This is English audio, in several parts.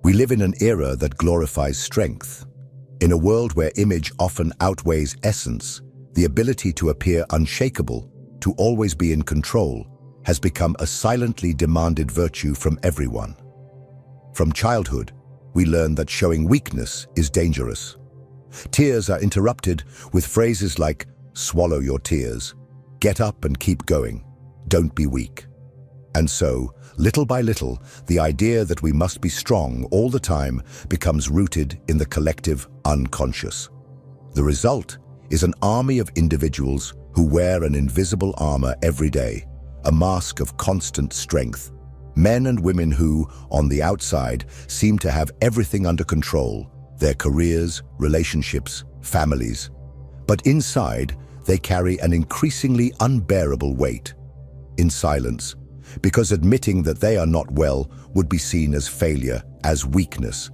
We live in an era that glorifies strength. In a world where image often outweighs essence, the ability to appear unshakable, to always be in control, has become a silently demanded virtue from everyone. From childhood, we learn that showing weakness is dangerous. Tears are interrupted with phrases like, "Swallow your tears," "Get up and keep going," "Don't be weak." And so, little by little, the idea that we must be strong all the time becomes rooted in the collective unconscious. The result is an army of individuals who wear an invisible armor every day, a mask of constant strength. Men and women who, on the outside, seem to have everything under control, their careers, relationships, families. But inside, they carry an increasingly unbearable weight. In silence, because admitting that they are not well would be seen as failure, as weakness.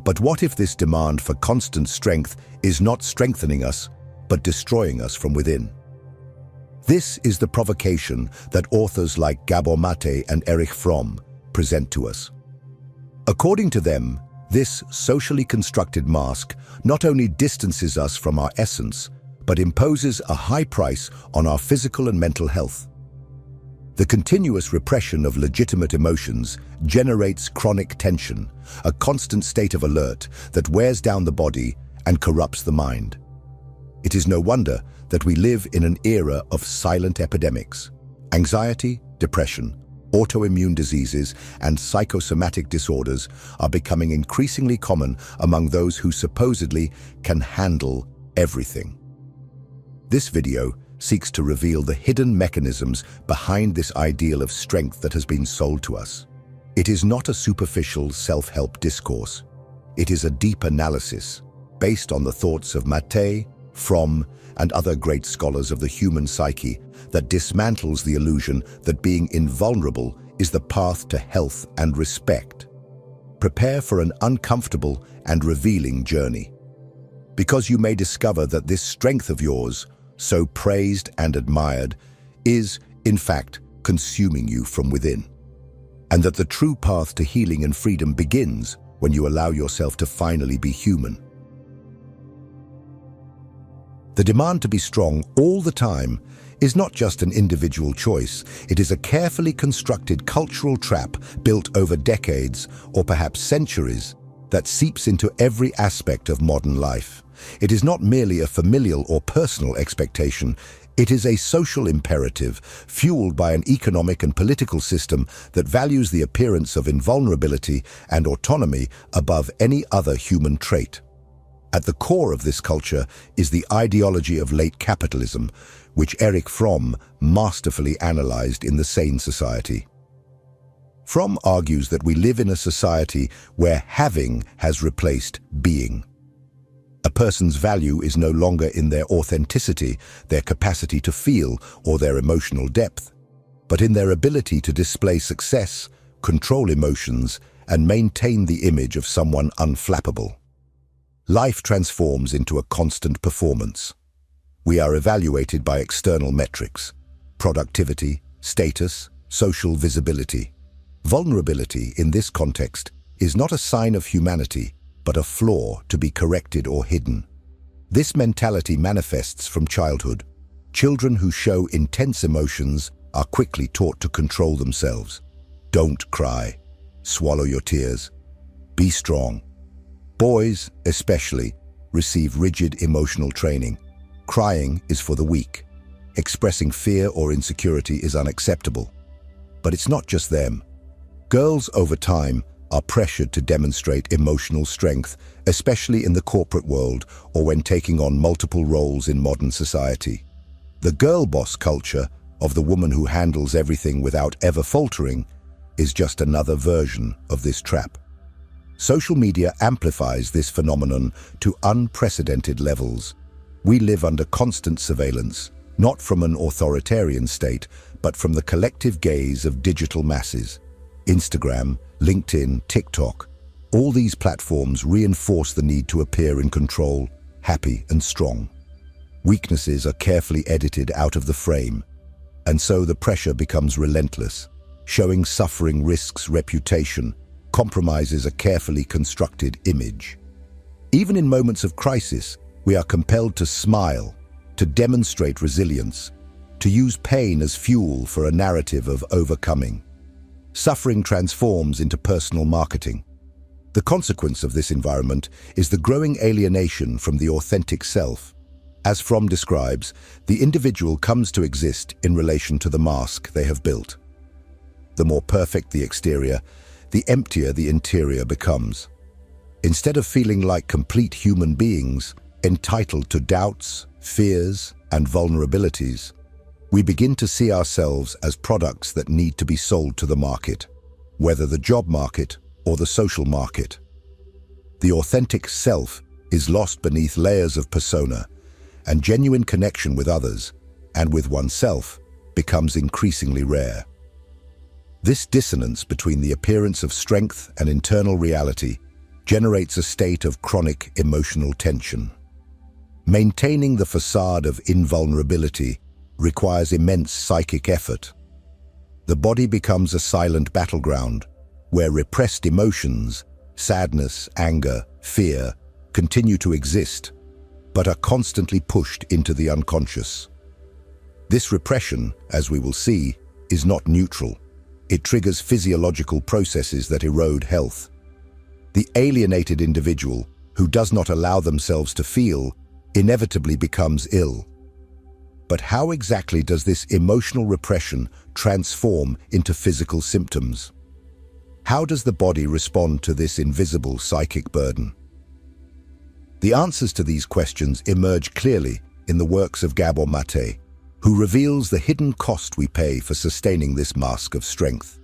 But what if this demand for constant strength is not strengthening us, but destroying us from within? This is the provocation that authors like Gabor Maté and Erich Fromm present to us. According to them, this socially constructed mask not only distances us from our essence, but imposes a high price on our physical and mental health. The continuous repression of legitimate emotions generates chronic tension, a constant state of alert that wears down the body and corrupts the mind. It is no wonder that we live in an era of silent epidemics. Anxiety, depression, autoimmune diseases, and psychosomatic disorders are becoming increasingly common among those who supposedly can handle everything. This video seeks to reveal the hidden mechanisms behind this ideal of strength that has been sold to us. It is not a superficial self-help discourse. It is a deep analysis based on the thoughts of Maté, Fromm, and other great scholars of the human psyche that dismantles the illusion that being invulnerable is the path to health and respect. Prepare for an uncomfortable and revealing journey, because you may discover that this strength of yours, so praised and admired, is, in fact, consuming you from within. And that the true path to healing and freedom begins when you allow yourself to finally be human. The demand to be strong all the time is not just an individual choice, it is a carefully constructed cultural trap built over decades, or perhaps centuries, that seeps into every aspect of modern life. It is not merely a familial or personal expectation, it is a social imperative fueled by an economic and political system that values the appearance of invulnerability and autonomy above any other human trait. At the core of this culture is the ideology of late capitalism, which Erich Fromm masterfully analyzed in the Sane society. Fromm argues that we live in a society where having has replaced being. A person's value is no longer in their authenticity, their capacity to feel, or their emotional depth, but in their ability to display success, control emotions, and maintain the image of someone unflappable. Life transforms into a constant performance. We are evaluated by external metrics: productivity, status, social visibility. Vulnerability, in this context, is not a sign of humanity, but a flaw to be corrected or hidden. This mentality manifests from childhood. Children who show intense emotions are quickly taught to control themselves. Don't cry. Swallow your tears. Be strong. Boys, especially, receive rigid emotional training. Crying is for the weak. Expressing fear or insecurity is unacceptable. But it's not just them. Girls, over time, are pressured to demonstrate emotional strength, especially in the corporate world or when taking on multiple roles in modern society. The girl boss culture of the woman who handles everything without ever faltering is just another version of this trap. Social media amplifies this phenomenon to unprecedented levels. We live under constant surveillance, not from an authoritarian state, but from the collective gaze of digital masses. Instagram, LinkedIn, TikTok, all these platforms reinforce the need to appear in control, happy and strong. Weaknesses are carefully edited out of the frame, and so the pressure becomes relentless. Showing suffering risks reputation, compromises a carefully constructed image. Even in moments of crisis, we are compelled to smile, to demonstrate resilience, to use pain as fuel for a narrative of overcoming. Suffering transforms into personal marketing. The consequence of this environment is the growing alienation from the authentic self. As Fromm describes, the individual comes to exist in relation to the mask they have built. The more perfect the exterior, the emptier the interior becomes. Instead of feeling like complete human beings, entitled to doubts, fears, and vulnerabilities, we begin to see ourselves as products that need to be sold to the market, whether the job market or the social market. The authentic self is lost beneath layers of persona, and genuine connection with others, and with oneself, becomes increasingly rare. This dissonance between the appearance of strength and internal reality generates a state of chronic emotional tension. Maintaining the facade of invulnerability requires immense psychic effort. The body becomes a silent battleground where repressed emotions, sadness, anger, fear, continue to exist, but are constantly pushed into the unconscious. This repression, as we will see, is not neutral. It triggers physiological processes that erode health. The alienated individual, who does not allow themselves to feel, inevitably becomes ill. But how exactly does this emotional repression transform into physical symptoms? How does the body respond to this invisible psychic burden? The answers to these questions emerge clearly in the works of Gabor Maté, who reveals the hidden cost we pay for sustaining this mask of strength.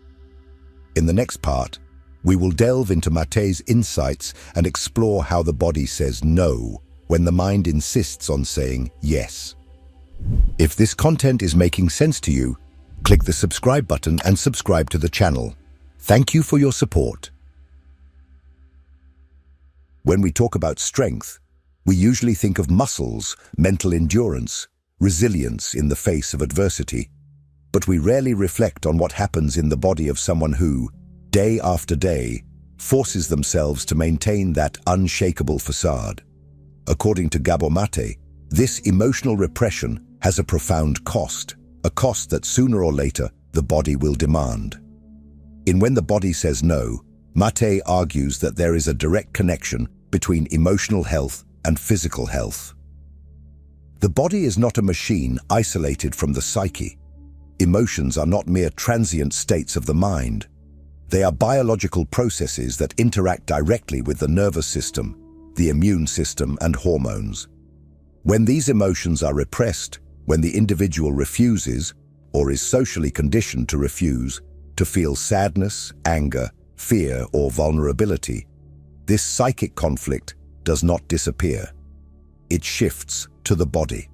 In the next part, we will delve into Maté's insights and explore how the body says no when the mind insists on saying yes. If this content is making sense to you, click the subscribe button and subscribe to the channel. Thank you for your support. When we talk about strength, we usually think of muscles, mental endurance, resilience in the face of adversity, but we rarely reflect on what happens in the body of someone who, day after day, forces themselves to maintain that unshakable facade. According to Gabor Maté, this emotional repression has a profound cost, a cost that sooner or later the body will demand. In When the Body Says No, Maté argues that there is a direct connection between emotional health and physical health. The body is not a machine isolated from the psyche. Emotions are not mere transient states of the mind. They are biological processes that interact directly with the nervous system, the immune system, and hormones. When these emotions are repressed, when the individual refuses, or is socially conditioned to refuse, to feel sadness, anger, fear, or vulnerability, this psychic conflict does not disappear. It shifts to the body.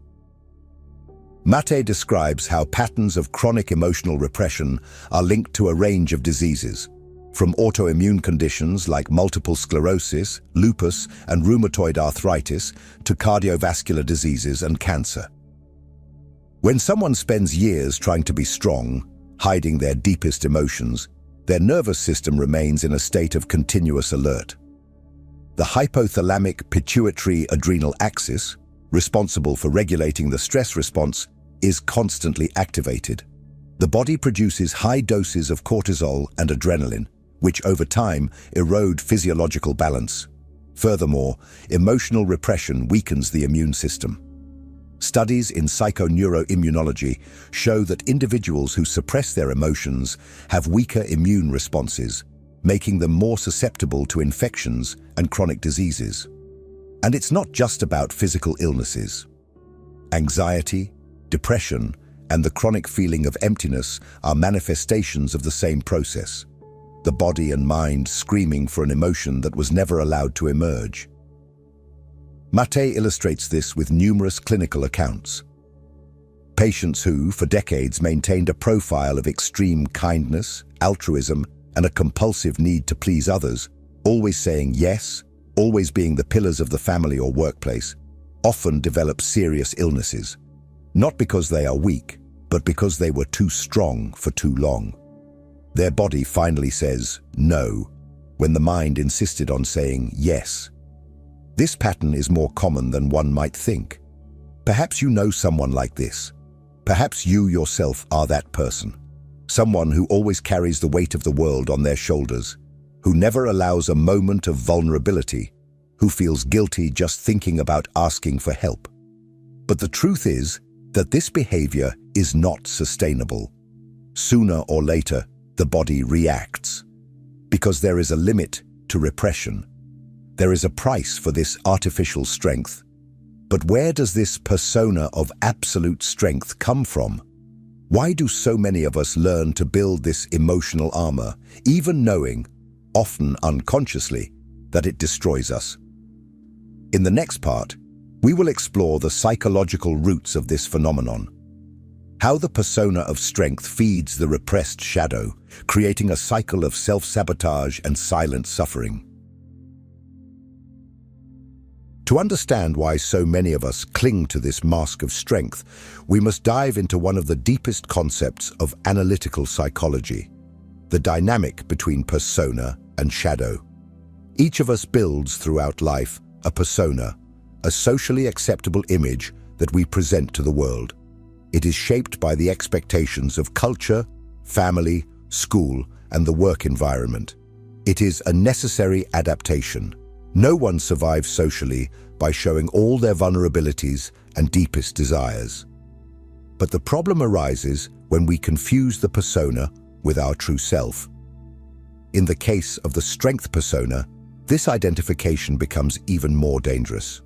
Maté describes how patterns of chronic emotional repression are linked to a range of diseases, from autoimmune conditions like multiple sclerosis, lupus, and rheumatoid arthritis to cardiovascular diseases and cancer. When someone spends years trying to be strong, hiding their deepest emotions, their nervous system remains in a state of continuous alert. The hypothalamic pituitary adrenal axis, responsible for regulating the stress response, is constantly activated. The body produces high doses of cortisol and adrenaline, which over time erode physiological balance. Furthermore, emotional repression weakens the immune system. Studies in psychoneuroimmunology show that individuals who suppress their emotions have weaker immune responses, making them more susceptible to infections and chronic diseases. And it's not just about physical illnesses. Anxiety, depression, and the chronic feeling of emptiness are manifestations of the same process. The body and mind screaming for an emotion that was never allowed to emerge. Maté illustrates this with numerous clinical accounts. Patients who, for decades, maintained a profile of extreme kindness, altruism, and a compulsive need to please others, always saying yes, always being the pillars of the family or workplace, often develop serious illnesses, not because they are weak, but because they were too strong for too long. Their body finally says no, when the mind insisted on saying yes. This pattern is more common than one might think. Perhaps you know someone like this. Perhaps you yourself are that person. Someone who always carries the weight of the world on their shoulders, who never allows a moment of vulnerability, who feels guilty just thinking about asking for help. But the truth is that this behavior is not sustainable. Sooner or later, the body reacts. Because there is a limit to repression. There is a price for this artificial strength. But where does this persona of absolute strength come from? Why do so many of us learn to build this emotional armor, even knowing, often unconsciously, that it destroys us? In the next part, we will explore the psychological roots of this phenomenon. How the persona of strength feeds the repressed shadow, creating a cycle of self-sabotage and silent suffering. To understand why so many of us cling to this mask of strength, we must dive into one of the deepest concepts of analytical psychology, the dynamic between persona and shadow. Each of us builds throughout life a persona, a socially acceptable image that we present to the world. It is shaped by the expectations of culture, family, school, and the work environment. It is a necessary adaptation. No one survives socially by showing all their vulnerabilities and deepest desires. But the problem arises when we confuse the persona with our true self. In the case of the strength persona, this identification becomes even more dangerous.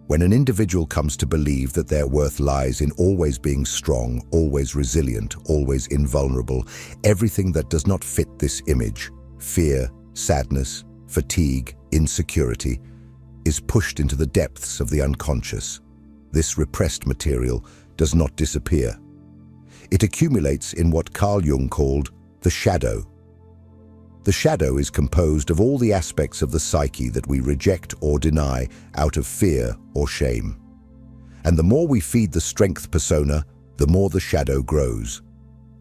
When an individual comes to believe that their worth lies in always being strong, always resilient, always invulnerable, everything that does not fit this image, fear, sadness, fatigue, insecurity, is pushed into the depths of the unconscious. This repressed material does not disappear. It accumulates in what Carl Jung called the shadow. The shadow is composed of all the aspects of the psyche that we reject or deny out of fear or shame. And the more we feed the strength persona, the more the shadow grows.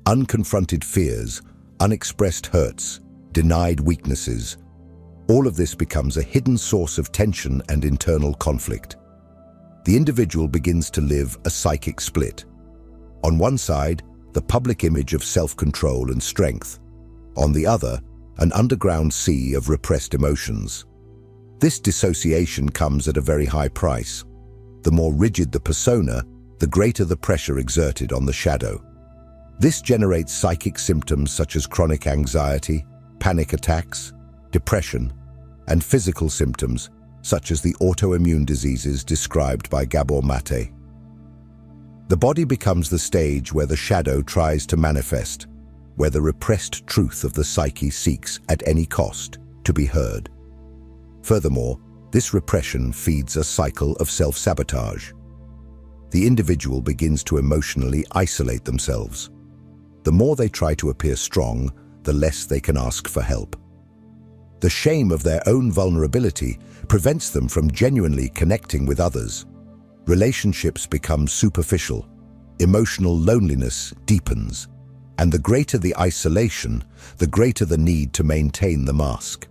Unconfronted fears, unexpressed hurts, denied weaknesses, all of this becomes a hidden source of tension and internal conflict. The individual begins to live a psychic split. On one side, the public image of self-control and strength. On the other, an underground sea of repressed emotions. This dissociation comes at a very high price. The more rigid the persona, the greater the pressure exerted on the shadow. This generates psychic symptoms such as chronic anxiety, panic attacks, depression, and physical symptoms such as the autoimmune diseases described by Gabor Maté. The body becomes the stage where the shadow tries to manifest, where the repressed truth of the psyche seeks, at any cost, to be heard. Furthermore, this repression feeds a cycle of self-sabotage. The individual begins to emotionally isolate themselves. The more they try to appear strong, the less they can ask for help. The shame of their own vulnerability prevents them from genuinely connecting with others. Relationships become superficial. Emotional loneliness deepens. And the greater the isolation, the greater the need to maintain the mask.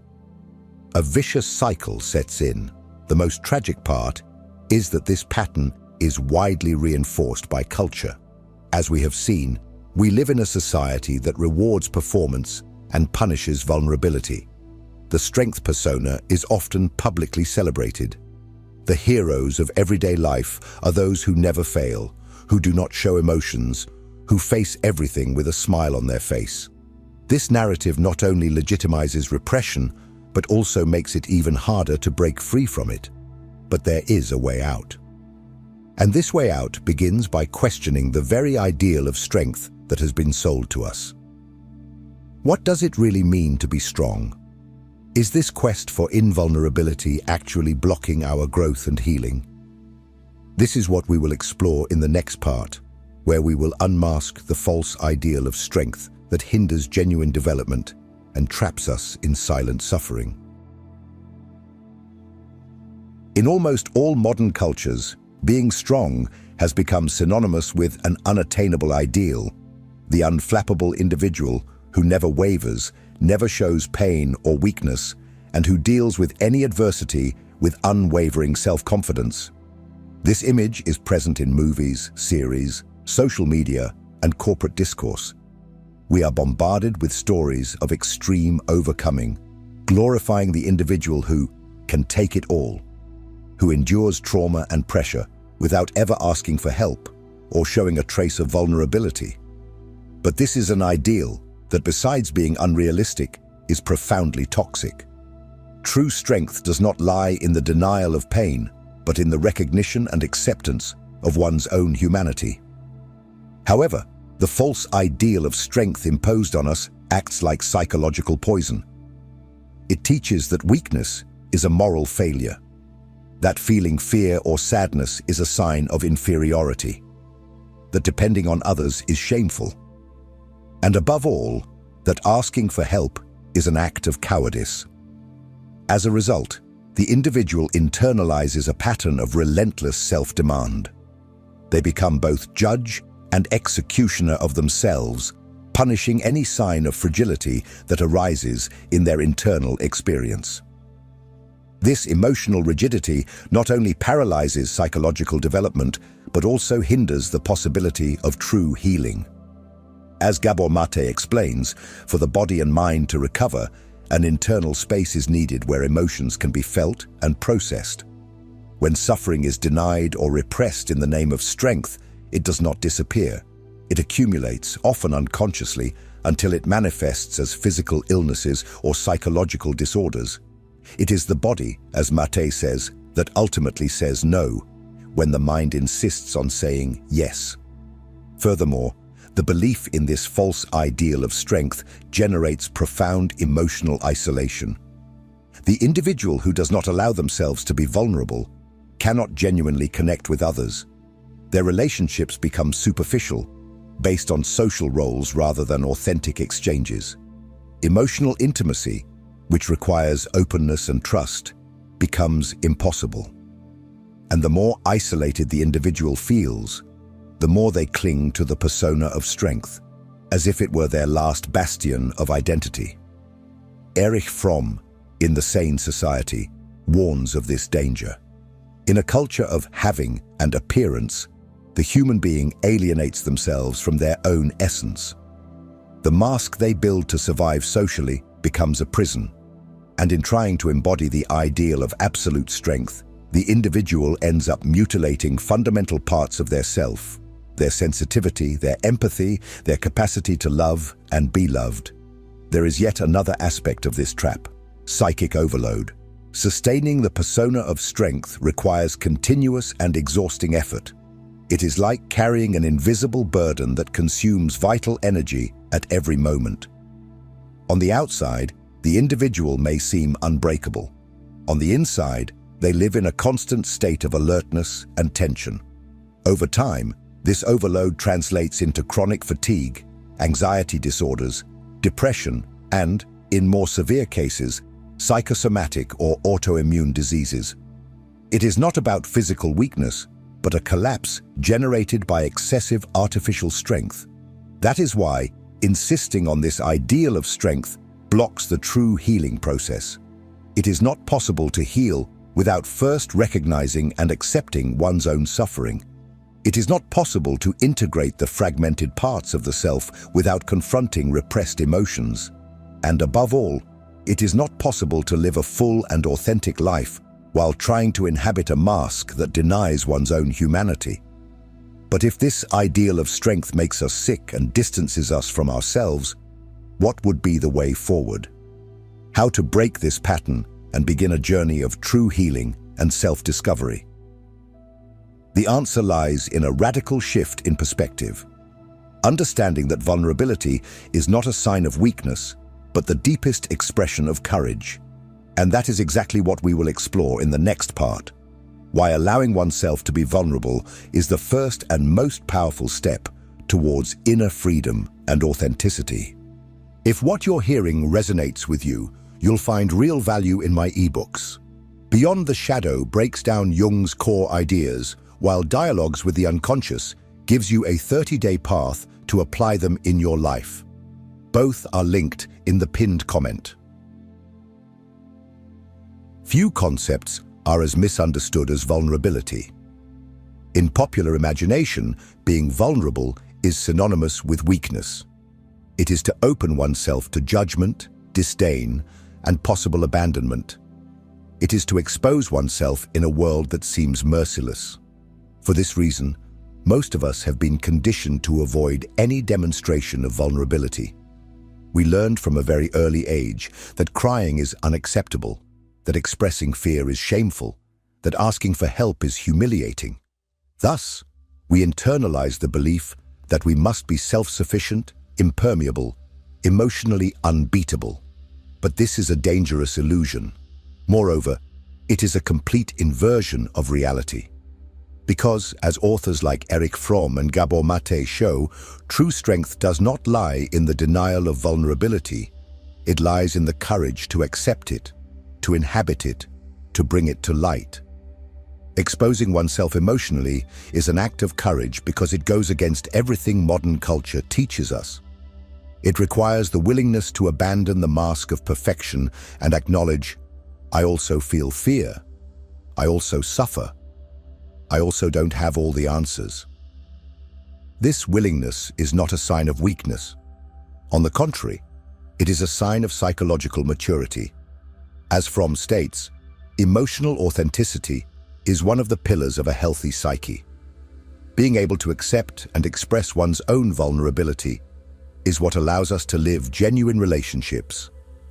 A vicious cycle sets in. The most tragic part is that this pattern is widely reinforced by culture. As we have seen, we live in a society that rewards performance and punishes vulnerability. The strength persona is often publicly celebrated. The heroes of everyday life are those who never fail, who do not show emotions, who face everything with a smile on their face. This narrative not only legitimizes repression, but also makes it even harder to break free from it. But there is a way out. And this way out begins by questioning the very ideal of strength that has been sold to us. What does it really mean to be strong? Is this quest for invulnerability actually blocking our growth and healing? This is what we will explore in the next part, where we will unmask the false ideal of strength that hinders genuine development and traps us in silent suffering. In almost all modern cultures, being strong has become synonymous with an unattainable ideal, the unflappable individual who never wavers, never shows pain or weakness, and who deals with any adversity with unwavering self-confidence. This image is present in movies, series, social media, and corporate discourse. We are bombarded with stories of extreme overcoming, glorifying the individual who can take it all, who endures trauma and pressure without ever asking for help or showing a trace of vulnerability. But this is an ideal that, besides being unrealistic, is profoundly toxic. True strength does not lie in the denial of pain, but in the recognition and acceptance of one's own humanity. However, the false ideal of strength imposed on us acts like psychological poison. It teaches that weakness is a moral failure, that feeling fear or sadness is a sign of inferiority, that depending on others is shameful, and above all, that asking for help is an act of cowardice. As a result, the individual internalizes a pattern of relentless self-demand. They become both judge and executioner of themselves, punishing any sign of fragility that arises in their internal experience. This emotional rigidity not only paralyzes psychological development, but also hinders the possibility of true healing. As Gabor Maté explains, for the body and mind to recover, an internal space is needed where emotions can be felt and processed. When suffering is denied or repressed in the name of strength, it does not disappear. It accumulates, often unconsciously, until it manifests as physical illnesses or psychological disorders. It is the body, as Maté says, that ultimately says no, when the mind insists on saying yes. Furthermore, the belief in this false ideal of strength generates profound emotional isolation. The individual who does not allow themselves to be vulnerable cannot genuinely connect with others. Their relationships become superficial, based on social roles rather than authentic exchanges. Emotional intimacy, which requires openness and trust, becomes impossible. And the more isolated the individual feels, the more they cling to the persona of strength, as if it were their last bastion of identity. Erich Fromm, in the Sane society, warns of this danger. In a culture of having and appearance, the human being alienates themselves from their own essence. The mask they build to survive socially becomes a prison, and in trying to embody the ideal of absolute strength, the individual ends up mutilating fundamental parts of their self, their sensitivity, their empathy, their capacity to love and be loved. There is yet another aspect of this trap: psychic overload. Sustaining the persona of strength requires continuous and exhausting effort. It is like carrying an invisible burden that consumes vital energy at every moment. On the outside, the individual may seem unbreakable. On the inside, they live in a constant state of alertness and tension. Over time, this overload translates into chronic fatigue, anxiety disorders, depression, and, in more severe cases, psychosomatic or autoimmune diseases. It is not about physical weakness, but a collapse generated by excessive artificial strength. That is why insisting on this ideal of strength blocks the true healing process. It is not possible to heal without first recognizing and accepting one's own suffering. It is not possible to integrate the fragmented parts of the self without confronting repressed emotions. And above all, it is not possible to live a full and authentic life while trying to inhabit a mask that denies one's own humanity. But if this ideal of strength makes us sick and distances us from ourselves, what would be the way forward? How to break this pattern and begin a journey of true healing and self-discovery? The answer lies in a radical shift in perspective. Understanding that vulnerability is not a sign of weakness, but the deepest expression of courage. And that is exactly what we will explore in the next part. Why allowing oneself to be vulnerable is the first and most powerful step towards inner freedom and authenticity. If what you're hearing resonates with you, you'll find real value in my ebooks. Beyond the Shadow breaks down Jung's core ideas, while Dialogues with the Unconscious gives you a 30-day path to apply them in your life. Both are linked in the pinned comment. Few concepts are as misunderstood as vulnerability. In popular imagination, being vulnerable is synonymous with weakness. It is to open oneself to judgment, disdain, and possible abandonment. It is to expose oneself in a world that seems merciless. For this reason, most of us have been conditioned to avoid any demonstration of vulnerability. We learned from a very early age that crying is unacceptable, that expressing fear is shameful, that asking for help is humiliating. Thus, we internalize the belief that we must be self-sufficient, impermeable, emotionally unbeatable. But this is a dangerous illusion. Moreover, it is a complete inversion of reality. Because, as authors like Erich Fromm and Gabor Maté show, true strength does not lie in the denial of vulnerability. It lies in the courage to accept it, to inhabit it, to bring it to light. Exposing oneself emotionally is an act of courage because it goes against everything modern culture teaches us. It requires the willingness to abandon the mask of perfection and acknowledge, I also feel fear. I also suffer. I also don't have all the answers. This willingness is not a sign of weakness. On the contrary, it is a sign of psychological maturity. As Fromm states, emotional authenticity is one of the pillars of a healthy psyche. Being able to accept and express one's own vulnerability is what allows us to live genuine relationships,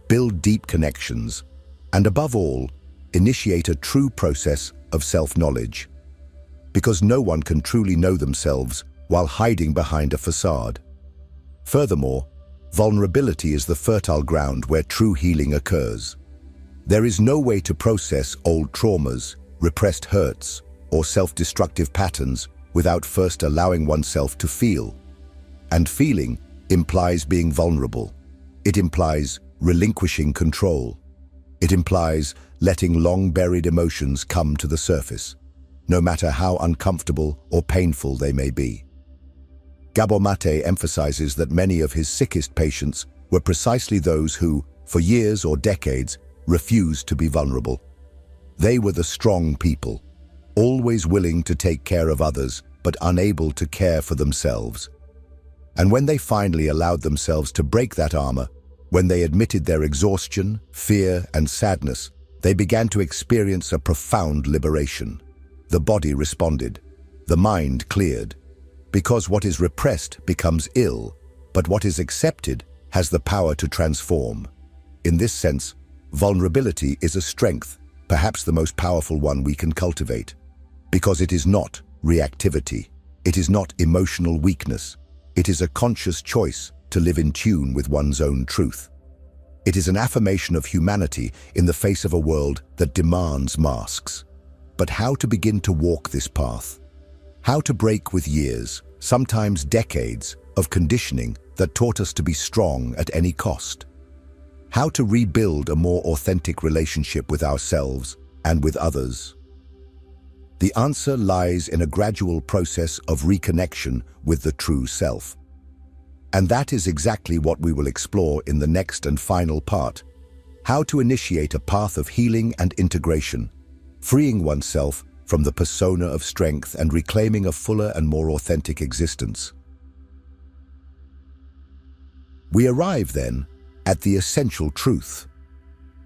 build deep connections, and above all, initiate a true process of self-knowledge. Because no one can truly know themselves while hiding behind a facade. Furthermore, vulnerability is the fertile ground where true healing occurs. There is no way to process old traumas, repressed hurts, or self-destructive patterns without first allowing oneself to feel. And feeling implies being vulnerable. It implies relinquishing control. It implies letting long-buried emotions come to the surface, no matter how uncomfortable or painful they may be. Gabor Maté emphasizes that many of his sickest patients were precisely those who, for years or decades, refused to be vulnerable. They were the strong people, always willing to take care of others, but unable to care for themselves. And when they finally allowed themselves to break that armor, when they admitted their exhaustion, fear, and sadness, they began to experience a profound liberation. The body responded. The mind cleared. Because what is repressed becomes ill, but what is accepted has the power to transform. In this sense, vulnerability is a strength, perhaps the most powerful one we can cultivate. Because it is not reactivity. It is not emotional weakness. It is a conscious choice to live in tune with one's own truth. It is an affirmation of humanity in the face of a world that demands masks. But how to begin to walk this path? How to break with years, sometimes decades, of conditioning that taught us to be strong at any cost? How to rebuild a more authentic relationship with ourselves and with others? The answer lies in a gradual process of reconnection with the true self. And that is exactly what we will explore in the next and final part: how to initiate a path of healing and integration, freeing oneself from the persona of strength and reclaiming a fuller and more authentic existence. We arrive, then, at the essential truth.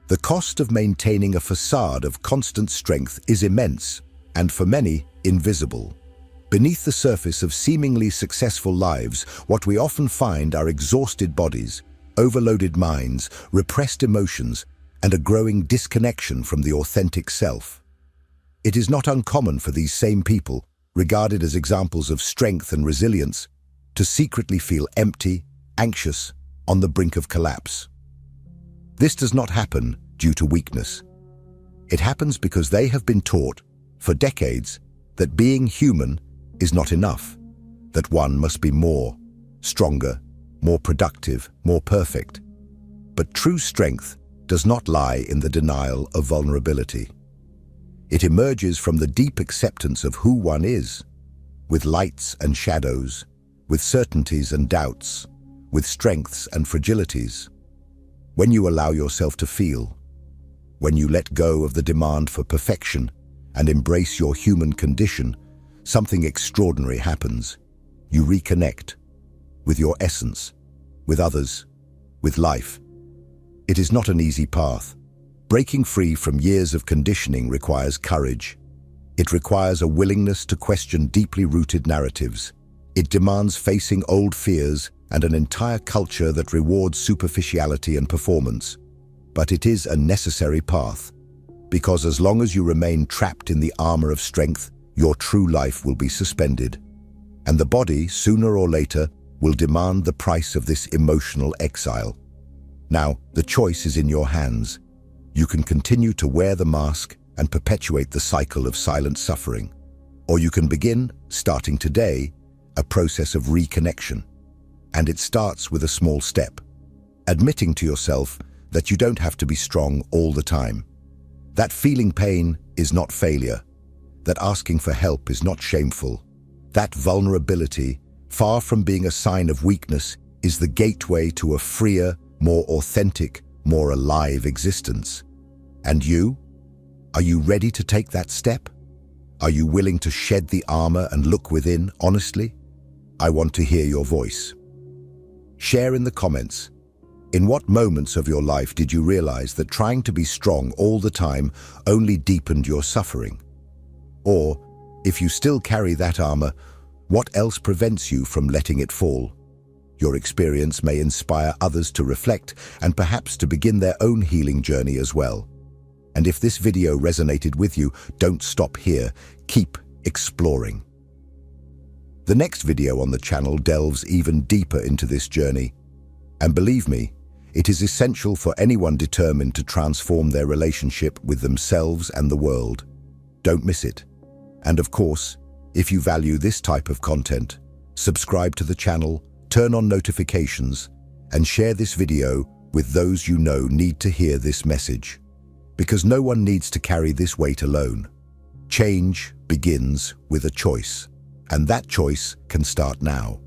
The cost of maintaining a facade of constant strength is immense, and for many, invisible. Beneath the surface of seemingly successful lives, what we often find are exhausted bodies, overloaded minds, repressed emotions, and a growing disconnection from the authentic self. It is not uncommon for these same people, regarded as examples of strength and resilience, to secretly feel empty, anxious, on the brink of collapse. This does not happen due to weakness. It happens because they have been taught, for decades, that being human is not enough, that one must be more, stronger, more productive, more perfect. But true strength does not lie in the denial of vulnerability. It emerges from the deep acceptance of who one is, with lights and shadows, with certainties and doubts, with strengths and fragilities. When you allow yourself to feel, when you let go of the demand for perfection and embrace your human condition, something extraordinary happens. You reconnect with your essence, with others, with life. It is not an easy path. Breaking free from years of conditioning requires courage. It requires a willingness to question deeply rooted narratives. It demands facing old fears and an entire culture that rewards superficiality and performance. But it is a necessary path, because as long as you remain trapped in the armor of strength, your true life will be suspended. And the body, sooner or later, will demand the price of this emotional exile. Now, the choice is in your hands. You can continue to wear the mask and perpetuate the cycle of silent suffering. Or you can begin, starting today, a process of reconnection. And it starts with a small step, admitting to yourself that you don't have to be strong all the time. That feeling pain is not failure. That asking for help is not shameful. That vulnerability, far from being a sign of weakness, is the gateway to a freer, more authentic, more alive existence. And you? Are you ready to take that step? Are you willing to shed the armor and look within, honestly? I want to hear your voice. Share in the comments. In what moments of your life did you realize that trying to be strong all the time only deepened your suffering? Or, if you still carry that armor, what else prevents you from letting it fall? Your experience may inspire others to reflect and perhaps to begin their own healing journey as well. And if this video resonated with you, don't stop here. Keep exploring. The next video on the channel delves even deeper into this journey. And believe me, it is essential for anyone determined to transform their relationship with themselves and the world. Don't miss it. And of course, if you value this type of content, subscribe to the channel, turn on notifications, and share this video with those you know need to hear this message. Because no one needs to carry this weight alone. Change begins with a choice, and that choice can start now.